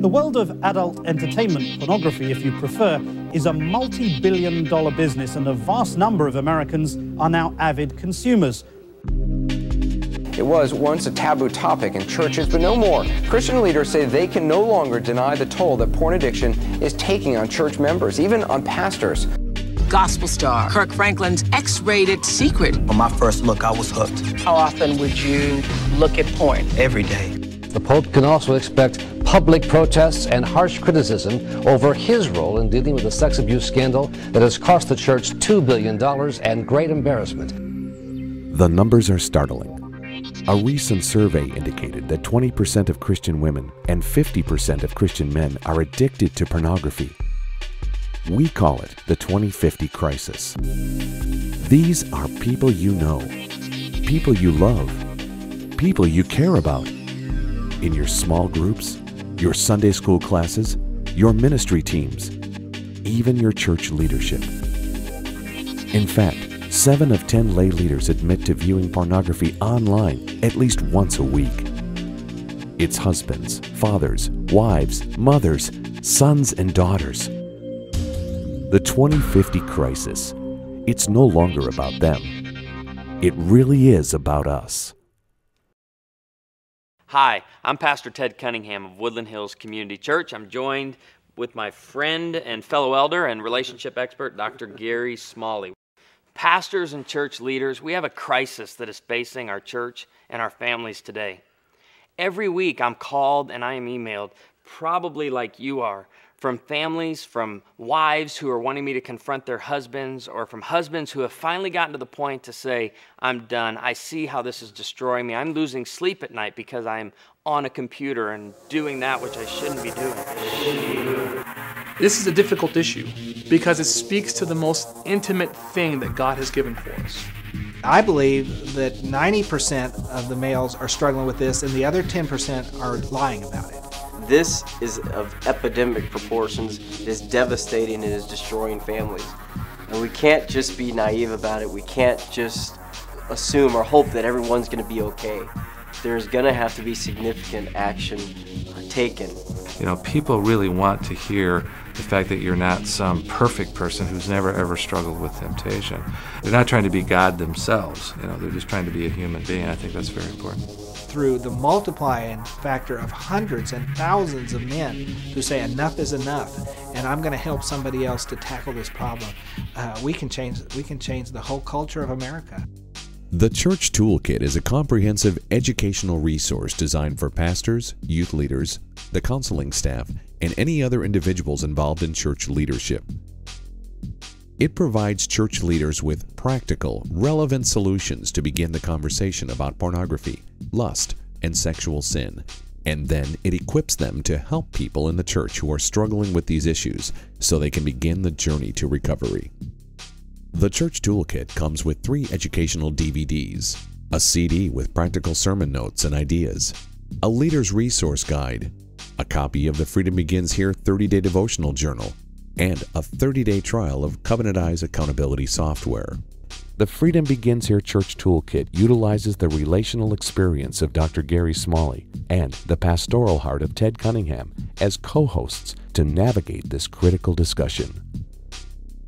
The world of adult entertainment, pornography if you prefer, is a multi-billion-dollar business, and a vast number of Americans are now avid consumers. It was once a taboo topic in churches, but no more. Christian leaders say they can no longer deny the toll that porn addiction is taking on church members, even on pastors. Gospel star Kirk Franklin's X-rated Secret. On my first look, I was hooked. How often would you look at porn? Every day. The Pope can also expect public protests and harsh criticism over his role in dealing with the sex abuse scandal that has cost the church $2 billion and great embarrassment. The numbers are startling. A recent survey indicated that 20% of Christian women and 50% of Christian men are addicted to pornography. We call it the 2050 crisis. These are people you know, people you love, people you care about. In your small groups, your Sunday school classes, your ministry teams, even your church leadership. In fact, 7 of 10 lay leaders admit to viewing pornography online at least once a week. It's husbands, fathers, wives, mothers, sons, and daughters. The 2050 crisis, it's no longer about them. It really is about us. Hi, I'm Pastor Ted Cunningham of Woodland Hills Community Church. I'm joined with my friend and fellow elder and relationship expert, Dr. Gary Smalley. Pastors and church leaders, we have a crisis that is facing our church and our families today. Every week I'm called and I am emailed, probably like you are, from families, from wives who are wanting me to confront their husbands, or from husbands who have finally gotten to the point to say, I'm done. I see how this is destroying me. I'm losing sleep at night because I'm on a computer and doing that which I shouldn't be doing. This is a difficult issue because it speaks to the most intimate thing that God has given for us. I believe that 90% of the males are struggling with this, and the other 10% are lying about it. This is of epidemic proportions. It is devastating. It is destroying families. And we can't just be naive about it. We can't just assume or hope that everyone's going to be okay. There's going to have to be significant action taken. You know, people really want to hear the fact that you're not some perfect person who's never ever struggled with temptation. They're not trying to be God themselves. You know, they're just trying to be a human being. I think that's very important. Through the multiplying factor of hundreds and thousands of men who say enough is enough, and I'm going to help somebody else to tackle this problem, we can change the whole culture of America. The Church Toolkit is a comprehensive educational resource designed for pastors, youth leaders, the counseling staff, and any other individuals involved in church leadership. It provides church leaders with practical, relevant solutions to begin the conversation about pornography, lust, and sexual sin, and then it equips them to help people in the church who are struggling with these issues so they can begin the journey to recovery. The Church Toolkit comes with 3 educational DVDs, a CD with practical sermon notes and ideas, a leader's resource guide, a copy of the Freedom Begins Here 30-day devotional journal, and a 30-day trial of Covenant Eyes accountability software. The Freedom Begins Here Church Toolkit utilizes the relational experience of Dr. Gary Smalley and the pastoral heart of Ted Cunningham as co-hosts to navigate this critical discussion.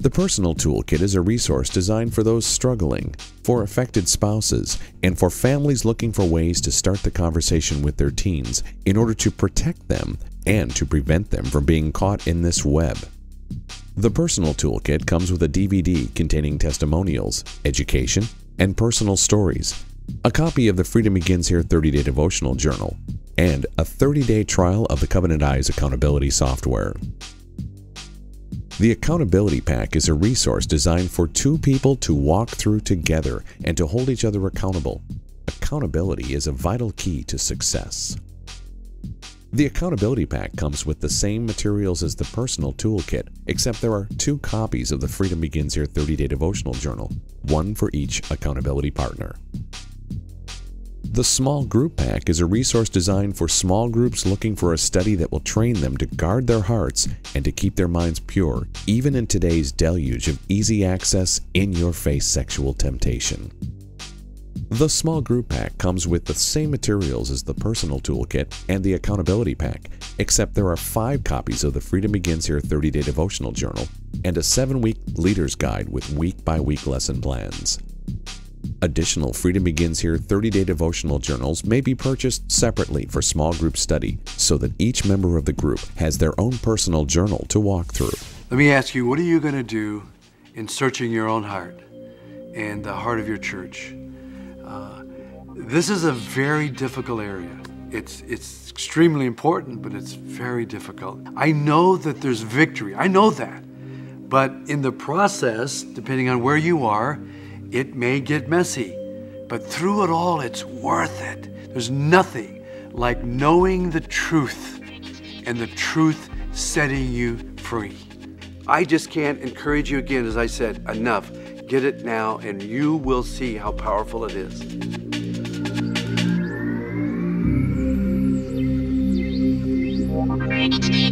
The Personal Toolkit is a resource designed for those struggling, for affected spouses, and for families looking for ways to start the conversation with their teens in order to protect them and to prevent them from being caught in this web. The Personal Toolkit comes with a DVD containing testimonials, education, and personal stories, a copy of the Freedom Begins Here 30-day devotional journal, and a 30-day trial of the Covenant Eyes accountability software. The Accountability Pack is a resource designed for 2 people to walk through together and to hold each other accountable. Accountability is a vital key to success. The Accountability Pack comes with the same materials as the Personal Toolkit, except there are 2 copies of the Freedom Begins Here 30-day devotional journal, one for each accountability partner. The Small Group Pack is a resource designed for small groups looking for a study that will train them to guard their hearts and to keep their minds pure, even in today's deluge of easy access, in-your-face sexual temptation. The small group pack comes with the same materials as the personal toolkit and the accountability pack, except there are 5 copies of the Freedom Begins Here 30-day devotional journal and a 7-week leader's guide with week-by-week lesson plans. Additional Freedom Begins Here 30-day devotional journals may be purchased separately for small group study so that each member of the group has their own personal journal to walk through. Let me ask you, what are you going to do in searching your own heart and the heart of your church? This is a very difficult area. It's extremely important, but it's very difficult. I know that there's victory. I know that. But in the process, depending on where you are, it may get messy. But through it all, it's worth it. There's nothing like knowing the truth and the truth setting you free. I just can't encourage you again, as I said, enough. Get it now, and you will see how powerful it is. Thank you.